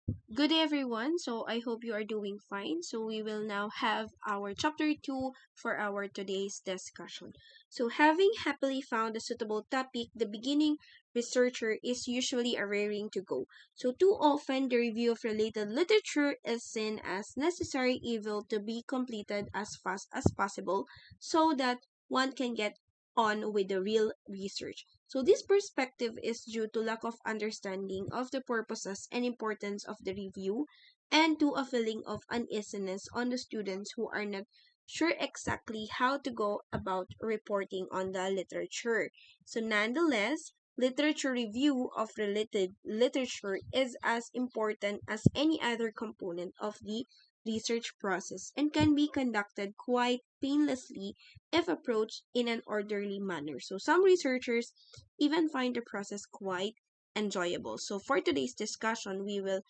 Good day, everyone. So I hope you are doing fine. So we will now have our chapter 2 for our today's discussion. So having happily found a suitable topic, the beginning researcher is usually a raring to go. So too often the review of related literature is seen as necessary evil to be completed as fast as possible so that one can get on with the real research. So this perspective is due to lack of understanding of the purposes and importance of the review and to a feeling of uneasiness on the students who are not sure exactly how to go about reporting on the literature. So nonetheless, literature review of related literature is as important as any other component of the research process and can be conducted quite painlessly if approached in an orderly manner. So some researchers even find the process quite enjoyable. So for today's discussion, we will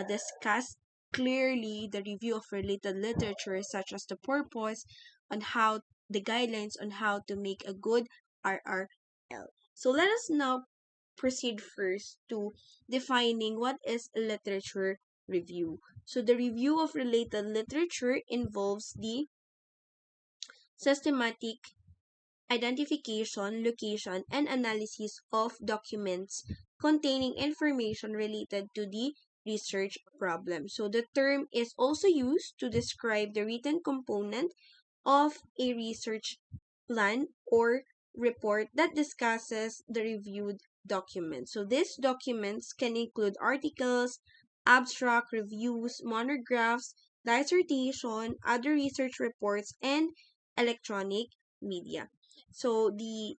discuss clearly the review of related literature, such as the purpose on how the guidelines on how to make a good RRL. So let us now proceed first to defining what is a literature review. So the review of related literature involves the systematic identification, location, and analysis of documents containing information related to the research problem. So the term is also used to describe the written component of a research plan or report that discusses the reviewed document. So these documents can include articles, abstract reviews, monographs, dissertation, other research reports, and electronic media. So the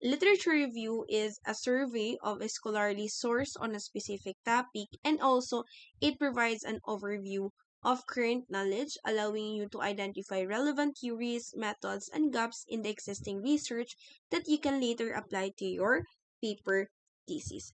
literature review is a survey of a scholarly source on a specific topic, and also it provides an overview of current knowledge, allowing you to identify relevant theories, methods, and gaps in the existing research that you can later apply to your paper thesis.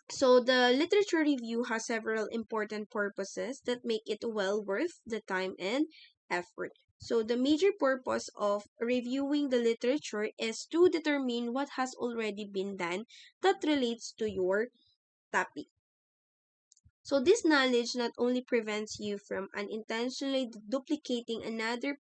So the literature review has several important purposes that make it well worth the time and effort. So the major purpose of reviewing the literature is to determine what has already been done that relates to your topic. So this knowledge not only prevents you from unintentionally duplicating another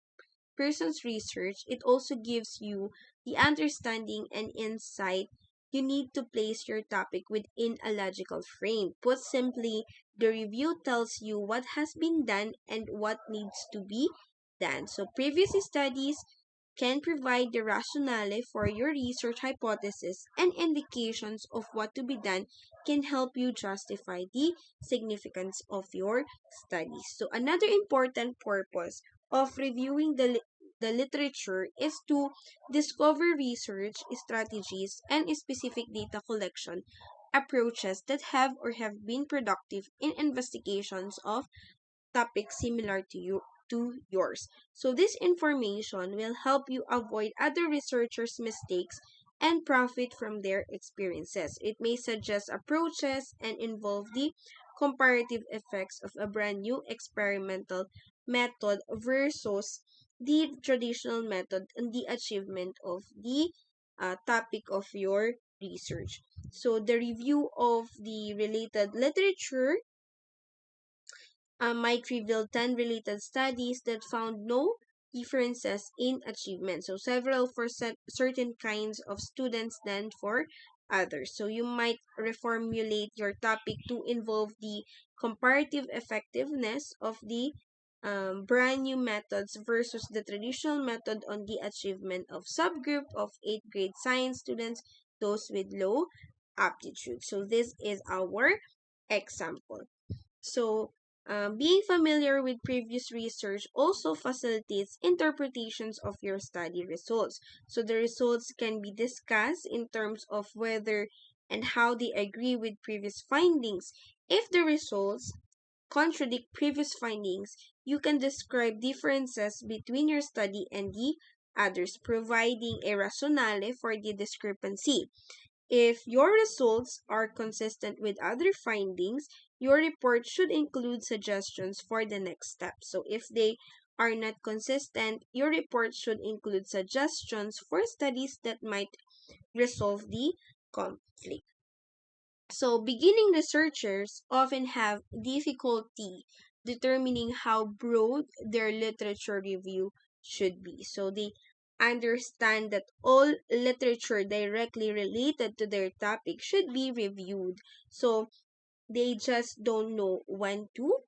person's research, it also gives you the understanding and insight you need to place your topic within a logical frame. Put simply, the review tells you what has been done and what needs to be done. So previous studies can provide the rationale for your research hypothesis, and indications of what to be done can help you justify the significance of your studies. So another important purpose of reviewing the literature is to discover research strategies and specific data collection approaches that have or have been productive in investigations of topics similar to yours. So this information will help you avoid other researchers' mistakes and profit from their experiences. It may suggest approaches and involve the comparative effects of a brand new experimental method versus the traditional method and the achievement of the topic of your research. So the review of the related literature might reveal 10 related studies that found no differences in achievement. So, several for certain kinds of students than for others. So, you might reformulate your topic to involve the comparative effectiveness of the brand new methods versus the traditional method on the achievement of subgroup of 8th grade science students, those with low aptitude. So, this is our example. So, being familiar with previous research also facilitates interpretations of your study results. So, the results can be discussed in terms of whether and how they agree with previous findings. If the results contradict previous findings, you can describe differences between your study and the others, providing a rationale for the discrepancy. If your results are consistent with other findings, your report should include suggestions for the next step. So if they are not consistent, your report should include suggestions for studies that might resolve the conflict. So, beginning researchers often have difficulty determining how broad their literature review should be. So, they understand that all literature directly related to their topic should be reviewed. So, they just don't know when to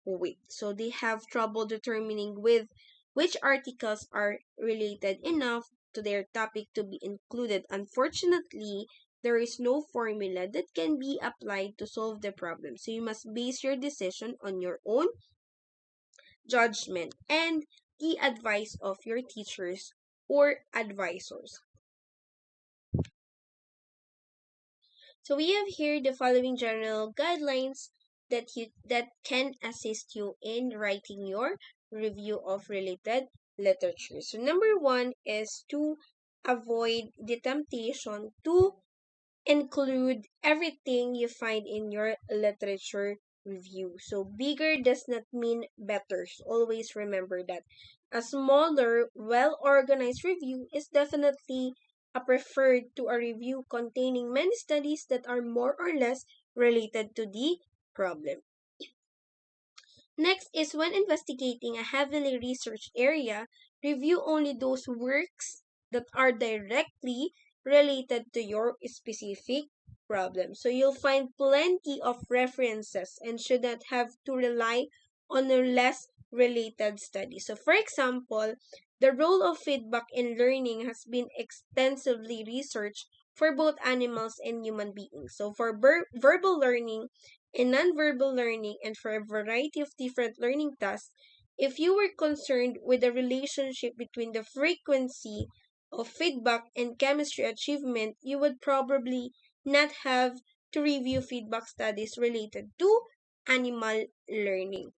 wait. So, they have trouble determining with which articles are related enough to their topic to be included. Unfortunately, there is no formula that can be applied to solve the problem. So you must base your decision on your own judgment and the advice of your teachers or advisors. So we have here the following general guidelines that can assist you in writing your review of related literature. So number one is to avoid the temptation to include everything you find in your literature review. So bigger does not mean better. So always remember that. A smaller, well-organized review is definitely a preferred to a review containing many studies that are more or less related to the problem. Next is when investigating a heavily researched area, review only those works that are directly related to your specific problem. So you'll find plenty of references and should not have to rely on a less related study. So for example, the role of feedback in learning has been extensively researched for both animals and human beings. So for verbal learning, in nonverbal learning and for a variety of different learning tasks, if you were concerned with the relationship between the frequency of feedback and chemistry achievement, you would probably not have to review feedback studies related to animal learning.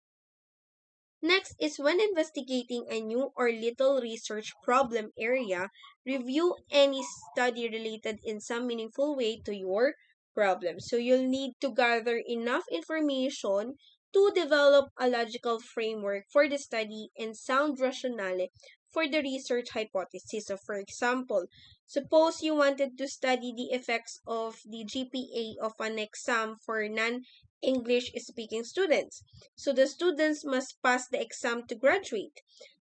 Next is when investigating a new or little research problem area, review any study related in some meaningful way to your problem. So you'll need to gather enough information to develop a logical framework for the study and sound rationale for the research hypothesis. So for example, suppose you wanted to study the effects of the GPA of an exam for non-English speaking students. So the students must pass the exam to graduate.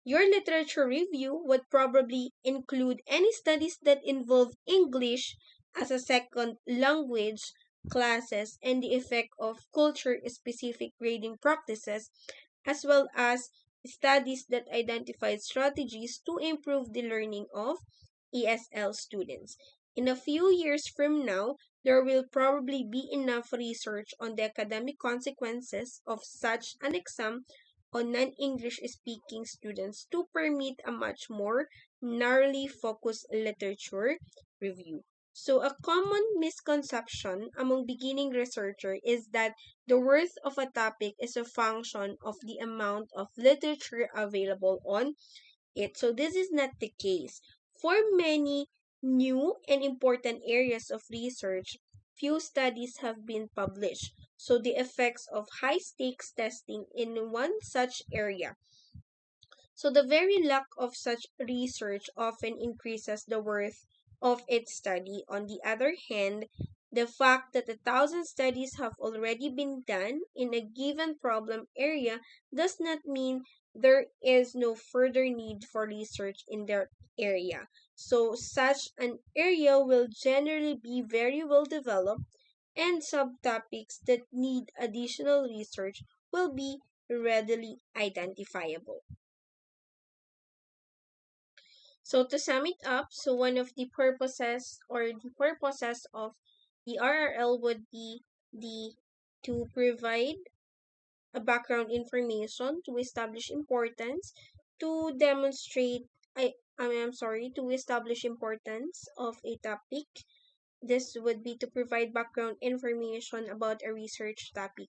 Your literature review would probably include any studies that involve English as a second language classes and the effect of culture-specific grading practices, as well as studies that identify strategies to improve the learning of ESL students. In a few years from now, there will probably be enough research on the academic consequences of such an exam on non-English speaking students to permit a much more narrowly focused literature review. So a common misconception among beginning researchers is that the worth of a topic is a function of the amount of literature available on it. So this is not the case. For many new and important areas of research, few studies have been published. So the effects of high stakes testing in one such area. So the very lack of such research often increases the worth of its study. On the other hand, the fact that 1,000 studies have already been done in a given problem area does not mean there is no further need for research in that area. So such an area will generally be very well developed and subtopics that need additional research will be readily identifiable. So to sum it up, so one of the purposes of the RRL would be the to provide a background information to establish importance, to demonstrate I'm sorry, to establish importance of a topic. This would be to provide background information about a research topic,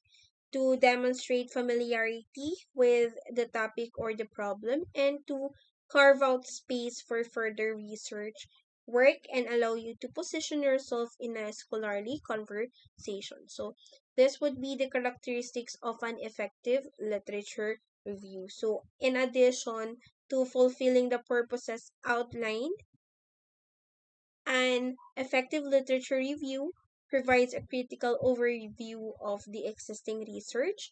to demonstrate familiarity with the topic or the problem, and to carve out space for further research work and allow you to position yourself in a scholarly conversation. So, this would be the characteristics of an effective literature review. So, in addition to fulfilling the purposes outlined, an effective literature review provides a critical overview of the existing research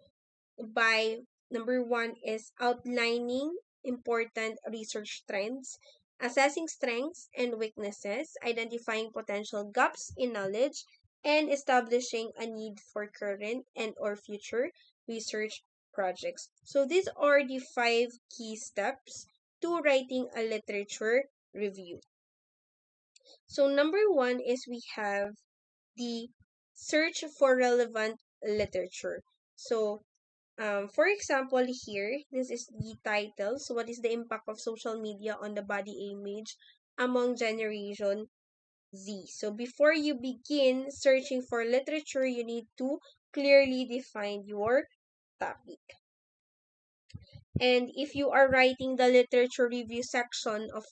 by number one is outlining important research trends, assessing strengths and weaknesses, identifying potential gaps in knowledge, and establishing a need for current and or future research projects. So these are the 5 key steps to writing a literature review. So number one is we have the search for relevant literature. So for example, here, this is the title. So, what is the impact of social media on the body image among Generation Z? So, before you begin searching for literature, you need to clearly define your topic. And if you are writing the literature review section of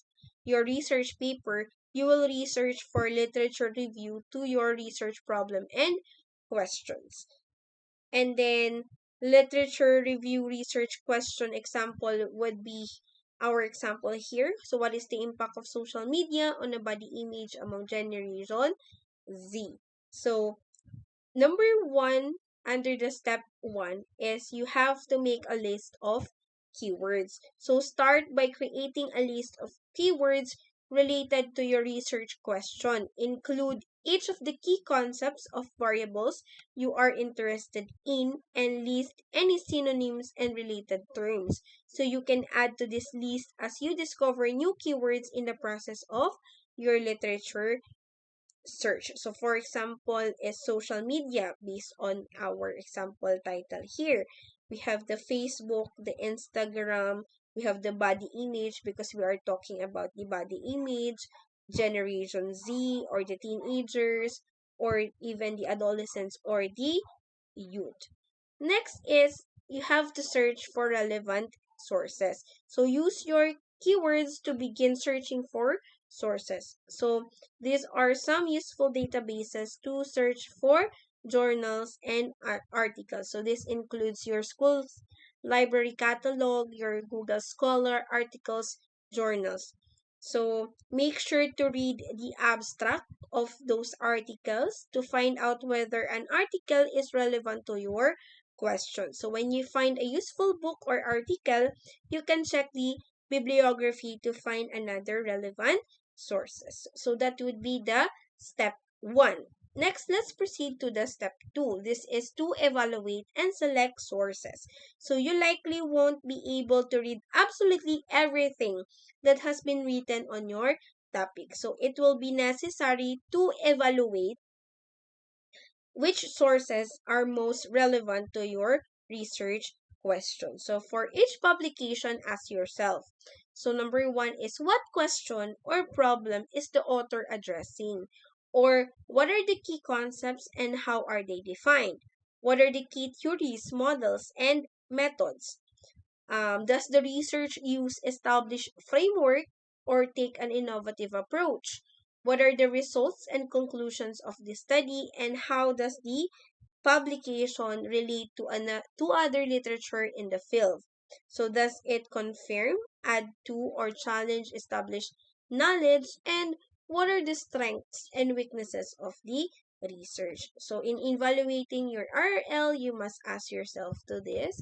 your research paper, you will research for literature review to your research problem and questions. And then literature review research question example would be our example here. So what is the impact of social media on the body image among Generation Z? So number one under the step one is you have to make a list of keywords. So start by creating a list of keywords related to your research question. Include each of the key concepts of variables you are interested in and list any synonyms and related terms. So you can add to this list as you discover new keywords in the process of your literature search. So for example is social media based on our example title here. We have the Facebook, the Instagram, we have the body image because we are talking about the body image, Generation Z or the teenagers or even the adolescents or the youth. Next is you have to search for relevant sources. So use your keywords to begin searching for sources. So these are some useful databases to search for journals and articles. So this includes your school's library catalog, your Google Scholar, articles, journals. So make sure to read the abstract of those articles to find out whether an article is relevant to your question. So when you find a useful book or article, you can check the bibliography to find another relevant sources. So that would be the step 1. Next, let's proceed to the step 2. This is to evaluate and select sources. So you likely won't be able to read absolutely everything that has been written on your topic. So it will be necessary to evaluate which sources are most relevant to your research question. So for each publication, ask yourself. So number 1 is what question or problem is the author addressing? Or what are the key concepts and how are they defined? What are the key theories, models, and methods? Does the research use established framework or take an innovative approach? What are the results and conclusions of the study and how does the publication relate to other literature in the field? So does it confirm, add to, or challenge established knowledge? And what are the strengths and weaknesses of the research? So in evaluating your RL, you must ask yourself to this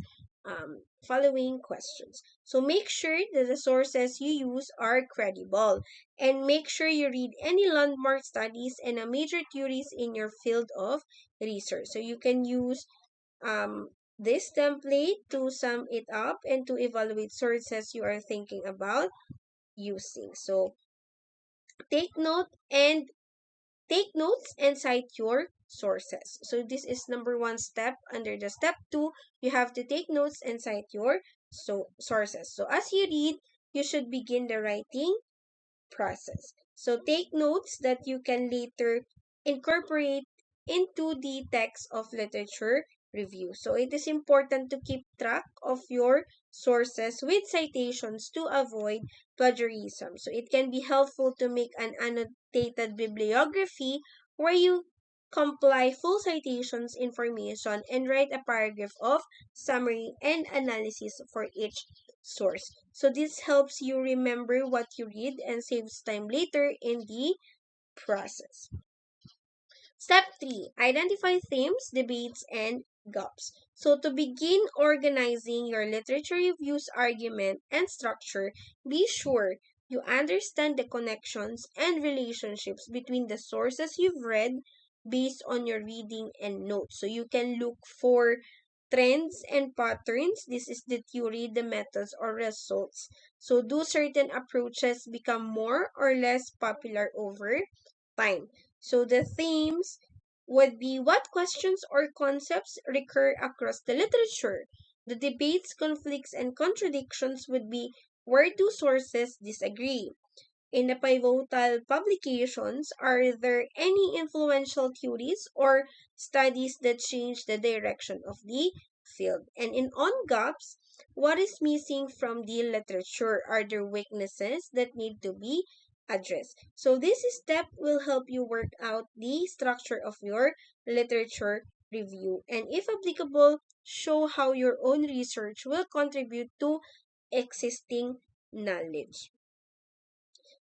following questions. So make sure that the sources you use are credible and make sure you read any landmark studies and major theories in your field of research. So you can use this template to sum it up and to evaluate sources you are thinking about using. So take note and take notes and cite your sources. So this is number 1 step. Under the step 2, you have to take notes and cite your sources. So as you read, you should begin the writing process. So take notes that you can later incorporate into the text of literature review. So it is important to keep track of your sources with citations to avoid plagiarism. So it can be helpful to make an annotated bibliography where you comply full citations information and write a paragraph of summary and analysis for each source. So this helps you remember what you read and saves time later in the process. Step 3, identify themes, debates, and gaps. So, to begin organizing your literature reviews argument and structure, be sure you understand the connections and relationships between the sources you've read based on your reading and notes. So, you can look for trends and patterns. This is the theory, the methods, or results. So, do certain approaches become more or less popular over time? So the themes would be what questions or concepts recur across the literature. The debates, conflicts, and contradictions would be where do sources disagree. In the pivotal publications, are there any influential theories or studies that change the direction of the field? And in on gaps, what is missing from the literature? Are there weaknesses that need to be addressed? So this step will help you work out the structure of your literature review, and if applicable, show how your own research will contribute to existing knowledge.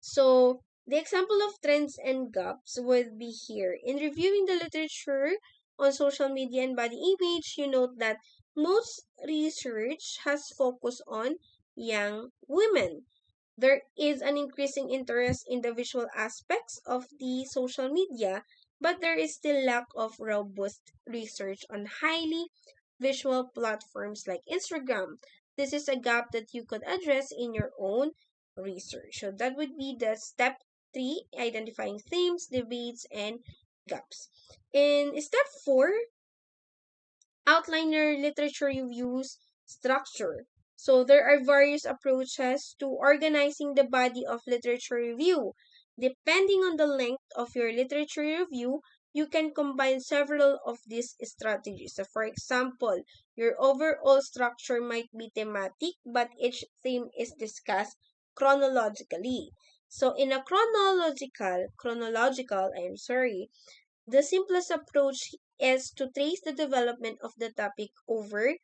So, the example of trends and gaps would be here. In reviewing the literature on social media and body image, you note that most research has focused on young women. There is an increasing interest in the visual aspects of the social media, but there is still lack of robust research on highly visual platforms like Instagram. This is a gap that you could address in your own research. So that would be the step 3, identifying themes, debates, and gaps. In step 4, outline your literature reviews structure. So there are various approaches to organizing the body of literature review. Depending on the length of your literature review, you can combine several of these strategies. So for example, your overall structure might be thematic, but each theme is discussed chronologically. So in a chronological, the simplest approach is to trace the development of the topic over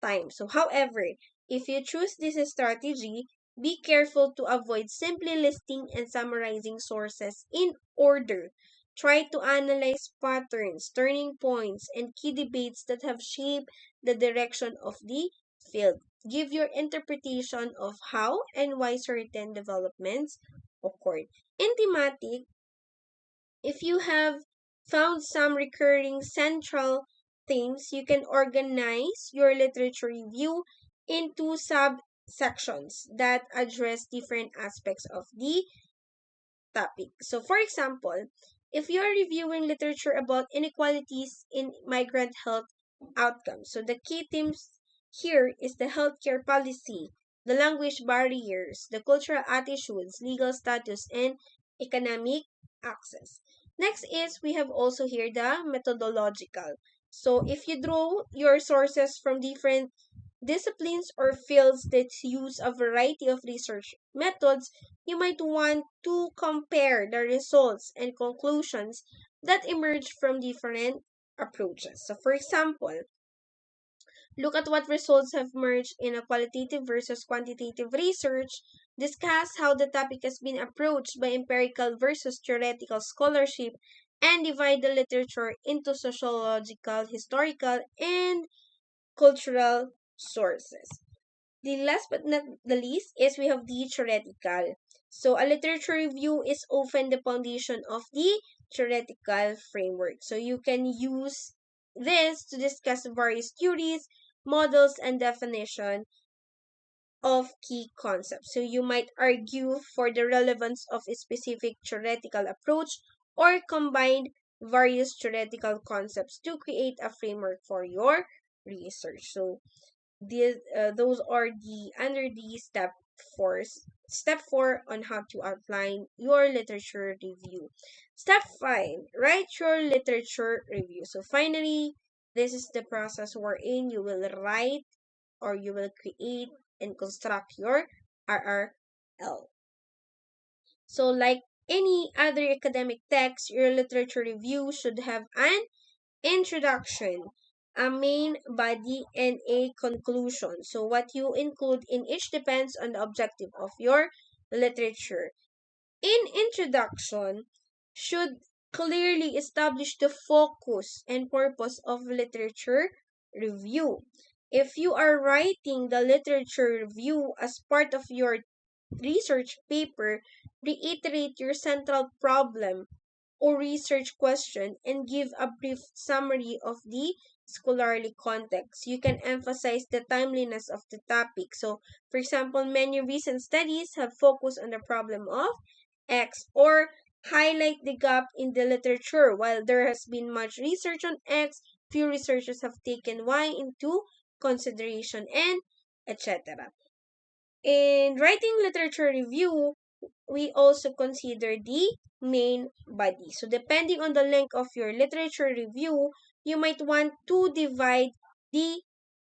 time. So, however, if you choose this strategy, be careful to avoid simply listing and summarizing sources in order. Try to analyze patterns, turning points, and key debates that have shaped the direction of the field. Give your interpretation of how and why certain developments occurred. In thematic, if you have found some recurring central themes, you can organize your literature review into subsections that address different aspects of the topic. So, for example, if you are reviewing literature about inequalities in migrant health outcomes, so the key themes here is the healthcare policy, the language barriers, the cultural attitudes, legal status, and economic access. Next is we have also here the methodological. So if you draw your sources from different disciplines or fields that use a variety of research methods, you might want to compare the results and conclusions that emerge from different approaches. So, for example, look at what results have emerged in a qualitative versus quantitative research, discuss how the topic has been approached by empirical versus theoretical scholarship, and divide the literature into sociological, historical, and cultural sources. The last but not the least is we have the theoretical. So a literature review is often the foundation of the theoretical framework. So you can use this to discuss various theories, models, and definition of key concepts. So you might argue for the relevance of a specific theoretical approach or combine various theoretical concepts to create a framework for your research. So those are the under the step 4 on how to outline your literature review. Step 5, write your literature review. So finally, this is the process wherein you will write or you will create and construct your RRL. So like any other academic text, your literature review should have an introduction, a main body, and a conclusion. So what you include in each depends on the objective of your literature. In introduction, should clearly establish the focus and purpose of literature review. If you are writing the literature review as part of your research paper, reiterate your central problem or research question and give a brief summary of the scholarly context. You can emphasize the timeliness of the topic. So, for example, many recent studies have focused on the problem of X, or highlight the gap in the literature. While there has been much research on X, few researchers have taken Y into consideration, and etc. In writing literature review, we also consider the main body. So depending on the length of your literature review, you might want to divide the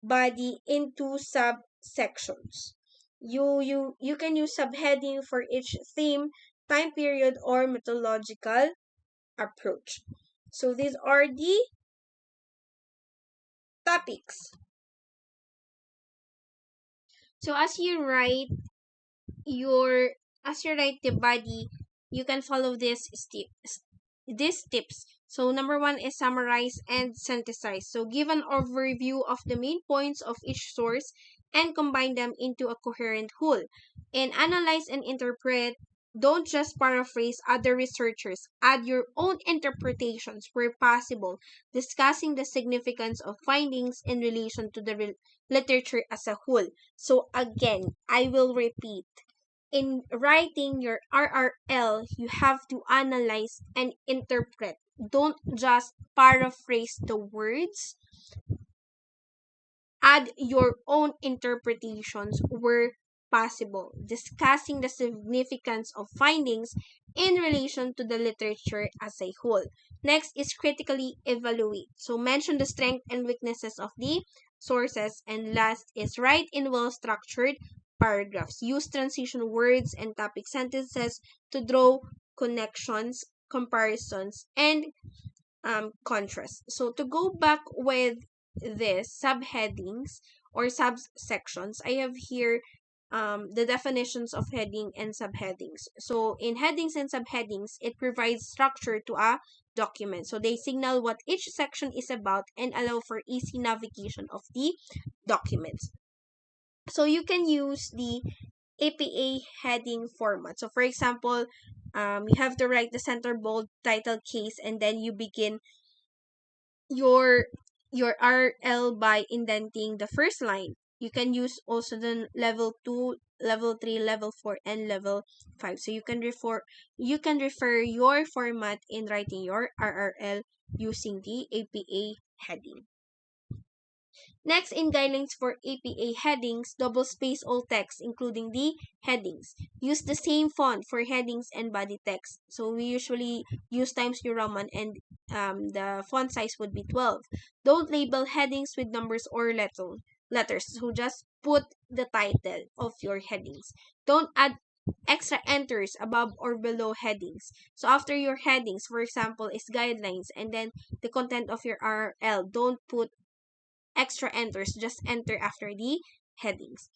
body into subsections. You can use subheading for each theme, time period, or methodological approach. So these are the topics. So your as you write the body, you can follow these tips. So number one is summarize and synthesize. So give an overview of the main points of each source and combine them into a coherent whole. And analyze and interpret. Don't just paraphrase other researchers. Add your own interpretations where possible, discussing the significance of findings in relation to the literature as a whole. So again, I will repeat, in writing your RRL, you have to analyze and interpret. Don't just paraphrase the words. Add your own interpretations where possible, discussing the significance of findings in relation to the literature as a whole. Next is critically evaluate. So mention the strengths and weaknesses of the sources. And last is write in well-structured paragraphs. Use transition words and topic sentences to draw connections, comparisons, and contrast. So to go back with this subheadings or subsections, I have here the definitions of heading and subheadings. So in headings and subheadings, it provides structure to a document. So they signal what each section is about and allow for easy navigation of the documents. So you can use the APA heading format. So for example, you have to write the center bold title case, and then you begin your RL by indenting the first line. You can use also the level 2, level 3, level 4, and level 5. So you can refer your format in writing your RRL using the APA heading. Next, in guidelines for APA headings, double space all text, including the headings. Use the same font for headings and body text. So we usually use Times New Roman, and the font size would be 12. Don't label headings with numbers or letters. So just put the title of your headings. Don't add extra enters above or below headings. So after your headings, for example, is guidelines, and then the content of your RL, don't put extra enters, just enter after the headings.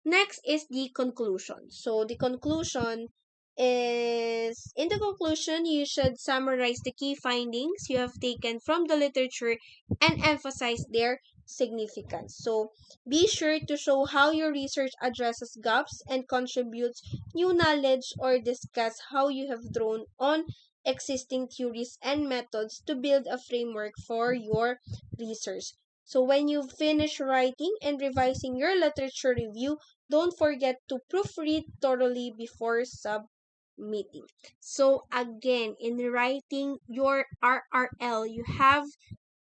Next is the conclusion. So the conclusion is, in the conclusion, you should summarize the key findings you have taken from the literature and emphasize their significance. So be sure to show how your research addresses gaps and contributes new knowledge, or discuss how you have drawn on existing theories and methods to build a framework for your research. So when you finish writing and revising your literature review, don't forget to proofread thoroughly before submitting. So again, in writing your RRL, you have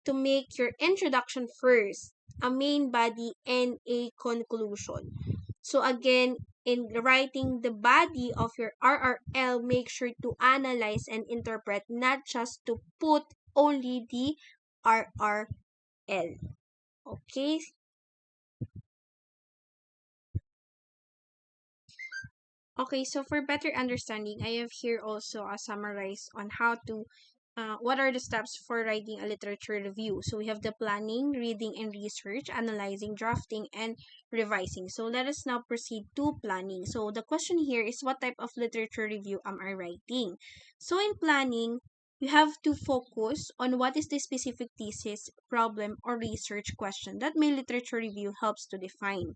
to make your introduction first, a main body, and a conclusion. So again, in writing the body of your RRL, make sure to analyze and interpret, not just to put only the RRL. Okay, Okay, so for better understanding, I have here also a summarize on how to, what are the steps for writing a literature review. So we have the planning, reading and research, analyzing, drafting, and revising. So let us now proceed to planning. So the question here is, what type of literature review am I writing? So in planning, you have to focus on what is the specific thesis, problem, or research question that my literature review helps to define.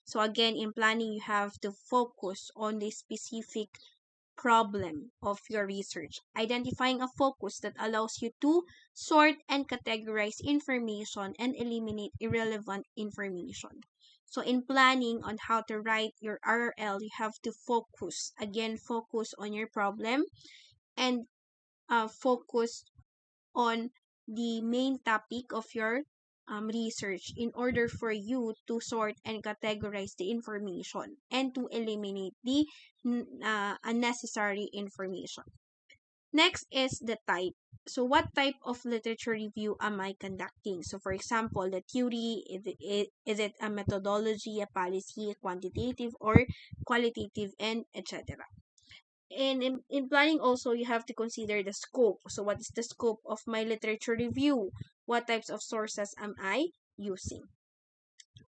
So again, in planning, you have to focus on the specific problem of your research, identifying a focus that allows you to sort and categorize information and eliminate irrelevant information. So in planning on how to write your RRL, you have to focus, again, focus on your problem and focus on the main topic of your research in order for you to sort and categorize the information and to eliminate the unnecessary information. Next is the type. So what type of literature review am I conducting? So for example, the theory, is it a methodology, a policy, a quantitative or qualitative, and etc. And in planning also, you have to consider the scope. So what is the scope of my literature review? What types of sources am I using?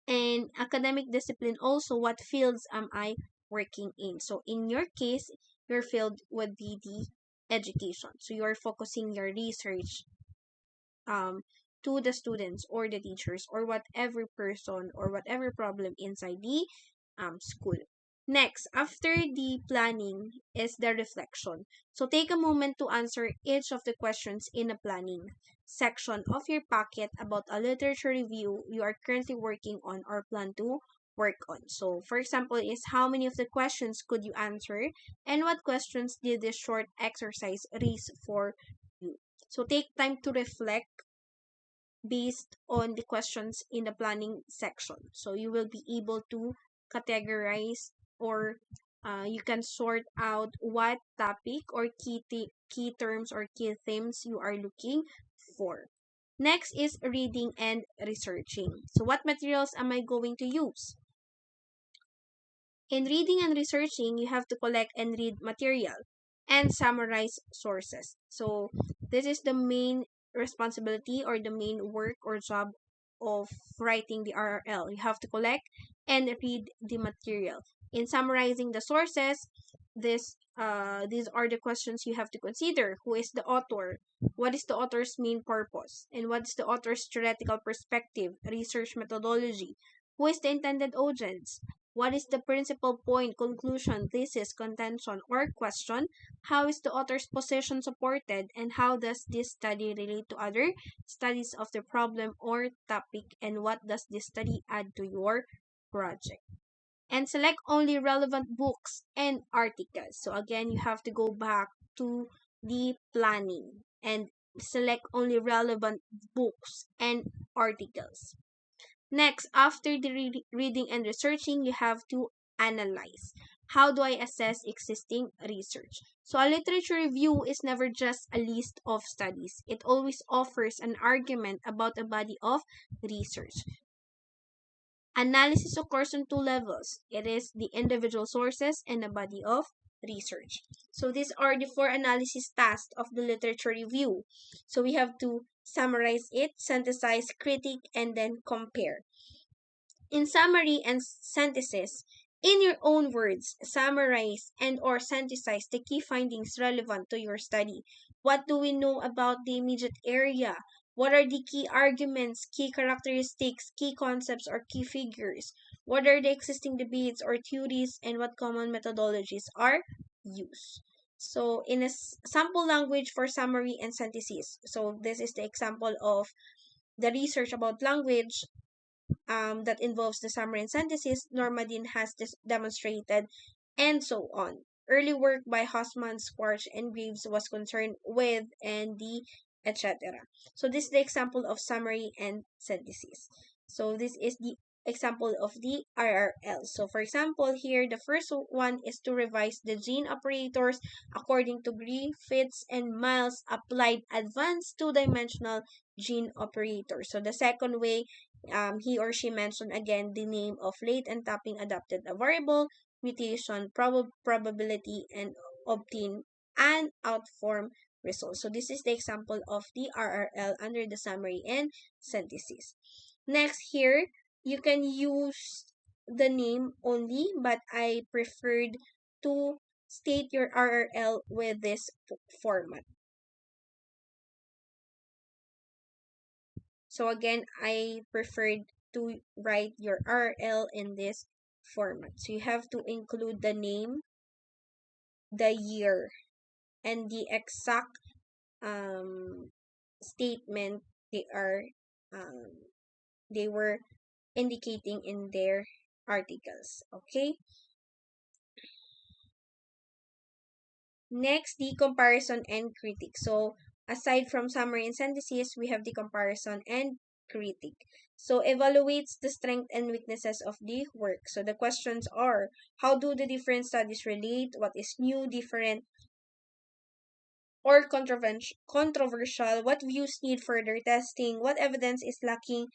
And academic discipline also, what fields am I working in? So in your case, your field would be the education. So you are focusing your research um to the students or the teachers or whatever person or whatever problem inside the school. Next, after the planning is the reflection. So take a moment to answer each of the questions in the planning section of your packet about a literature review you are currently working on or plan to work on. So for example, is how many of the questions could you answer and what questions did this short exercise raise for you? So take time to reflect based on the questions in the planning section. So you will be able to categorize or you can sort out what topic or key terms or key themes you are looking for. Next is reading and researching. So what materials am I going to use? In reading and researching, you have to collect and read material and summarize sources. So this is the main responsibility or the main work or job of writing the RRL. You have to collect and read the material. In summarizing the sources, these are the questions you have to consider. Who is the author? What is the author's main purpose? And what is the author's theoretical perspective, research methodology? Who is the intended audience? What is the principal point, conclusion, thesis, contention, or question? How is the author's position supported? And how does this study relate to other studies of the problem or topic? And what does this study add to your project? And select only relevant books and articles. So again, you have to go back to the planning and select only relevant books and articles. Next, after the reading and researching, you have to analyze. How do I assess existing research? So a literature review is never just a list of studies. It always offers an argument about a body of research. Analysis occurs on two levels. It is the individual sources and the body of research. So these are the four analysis tasks of the literature review. So we have to summarize it, synthesize, critique, and then compare. In summary and synthesis, in your own words, summarize and or synthesize the key findings relevant to your study. What do we know about the immediate area? What are the key arguments, key characteristics, key concepts, or key figures? What are the existing debates or theories, and what common methodologies are used? So, in a sample language for summary and synthesis. So, this is the example of the research about language that involves the summary and synthesis, Normadin has demonstrated, and so on. Early work by Hosman, Squarch, and Greaves was concerned with and the etc. So this is the example of summary and synthesis. So this is the example of the RRL. So for example, here the first one is to revise the gene operators according to Griffiths and Miles applied advanced two-dimensional gene operators. So the second way, he or she mentioned again the name of late and tapping adapted a variable, mutation, probability, and obtain an outform result. So this is the example of the RRL under the summary and synthesis. Next here, you can use the name only, but I preferred to state your RRL with this format. So again, I preferred to write your RL in this format. So you have to include the name, the year, and the exact statement they are um, they were indicating in their articles. Okay. Next, the comparison and critique. So aside from summary and synthesis, we have the comparison and critique. So evaluates the strength and weaknesses of the work. So the questions are: how do the different studies relate? What is new, different, or controversial? What views need further testing? What evidence is lacking,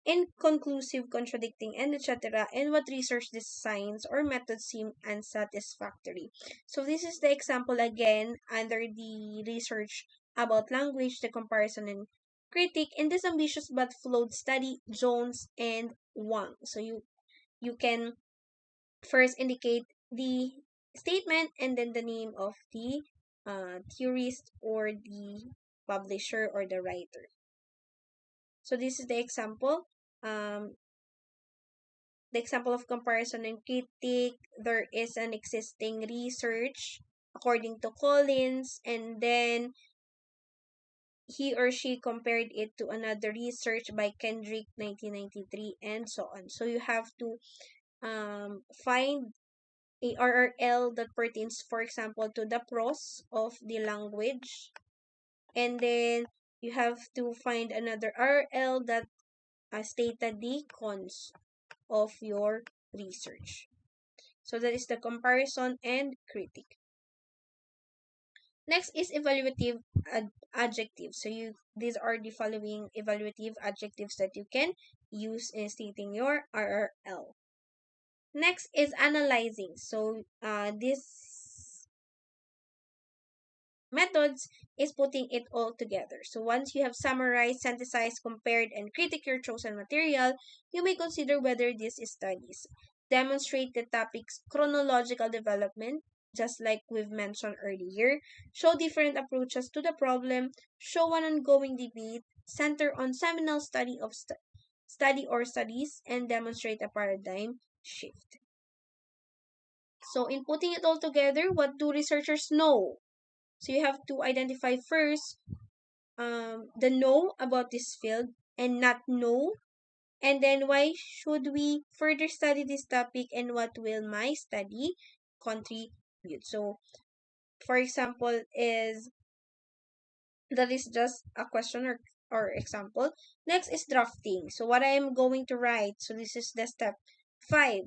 inconclusive, contradicting, and etc., and what research designs or methods seem unsatisfactory. So this is the example again under the research about language, the comparison and critique in this ambitious but flawed study, Jones and Wang. So you can first indicate the statement and then the name of the theorist or the publisher or the writer. So this is Um, the example of comparison and critique. There is an existing research according to Collins, and then he or she compared it to another research by Kendrick 1993 and so on. So you have to find a RRL that pertains, for example, to the pros of the language, and then you have to find another RRL that stated the cons of your research. So that is the comparison and critique. Next is evaluative adjectives. So these are the following evaluative adjectives that you can use in stating your RRL. Next is analyzing. So this methods is putting it all together. So once you have summarized, synthesized, compared, and critique your chosen material, you may consider whether these studies demonstrate the topic's chronological development, just like we've mentioned earlier, show different approaches to the problem, show an ongoing debate, center on seminal study of study or studies, and demonstrate a paradigm shift. So in putting it all together, what do researchers know? So you have to identify first the know about this field and not know, and then why should we further study this topic and what will my study contribute. So for example, is that is just a question or example. Next is drafting. So what I am going to write. So this is the step 5.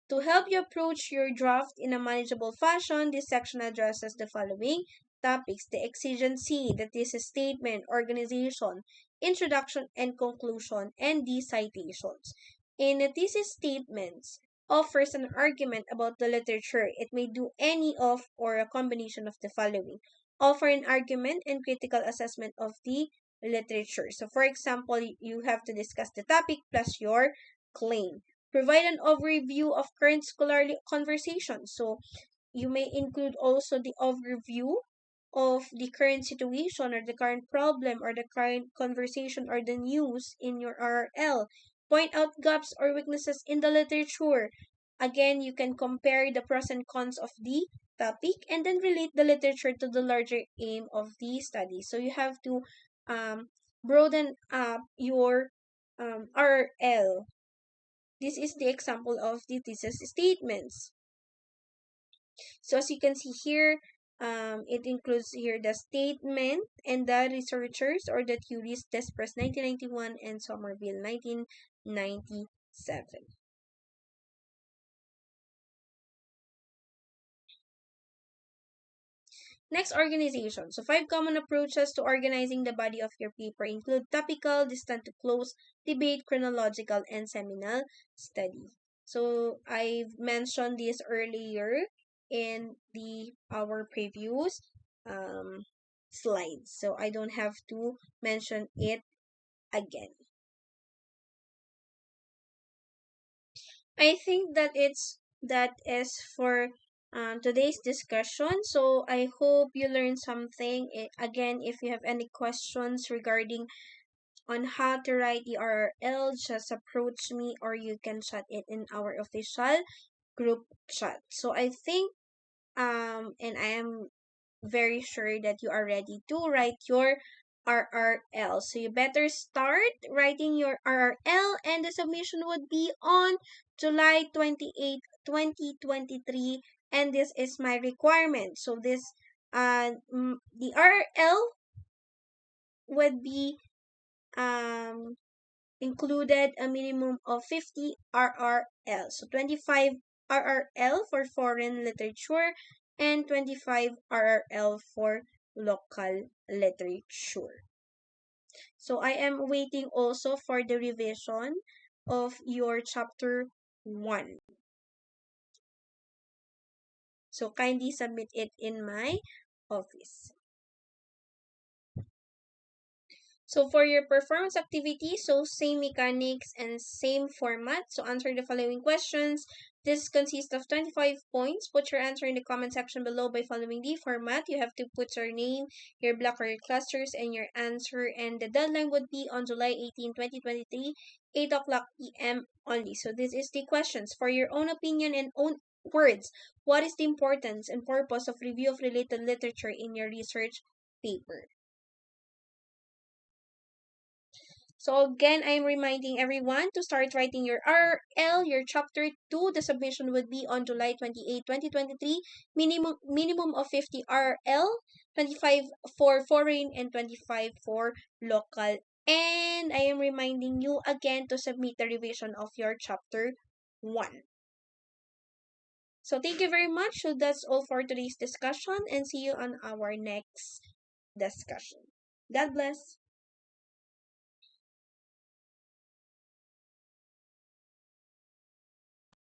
To help you approach your draft in a manageable fashion, this section addresses the following topics: the exigency, that is a statement, organization, introduction and conclusion, and the citations. In the thesis statements, offers an argument about the literature. It may do any of or a combination of the following: offer an argument and critical assessment of the literature. So for example, you have to discuss the topic plus your claim. Provide an overview of current scholarly conversations. So you may include also the overview of the current situation or the current problem or the current conversation or the news in your RL. Point out gaps or weaknesses in the literature. Again, you can compare the pros and cons of the topic and then relate the literature to the larger aim of the study. So you have to broaden up your RL. This is the example of the thesis statements. So as you can see here, it includes here the statement and the researchers or the theories Desprez 1991 and Somerville 1997. Next, organization. So 5 common approaches to organizing the body of your paper include topical, distant to close, debate, chronological, and seminal study. So I've mentioned this earlier in our previous slides. So I don't have to mention it again. I think that is for today's discussion. So I hope you learned something. Again, if you have any questions regarding on how to write the RRL, just approach me or you can chat it in our official group chat. So I think and I am very sure that you are ready to write your RRL. So you better start writing your RRL, and the submission would be on July 28, 2023, and this is my requirement. So this the RRL would be um included a minimum of 50 RRL. So 25 RRL for foreign literature and 25 RRL for local literature. So I am waiting also for the revision of your chapter 1. So kindly submit it in my office. So for your performance activity, so same mechanics and same format. So answer the following questions. This consists of 25 points. Put your answer in the comment section below by following the format. You have to put your name, your block or your clusters, and your answer. And the deadline would be on July 18, 2023, 8 o'clock p.m. only. So this is the questions. For your own opinion and own words, what is the importance and purpose of review of related literature in your research paper? So again, I'm reminding everyone to start writing your RL, your chapter 2. The submission would be on July 28, 2023. Minimum of 50 RL, 25 for foreign and 25 for local. And I am reminding you again to submit the revision of your chapter 1. So thank you very much. So that's all for today's discussion, and see you on our next discussion. God bless.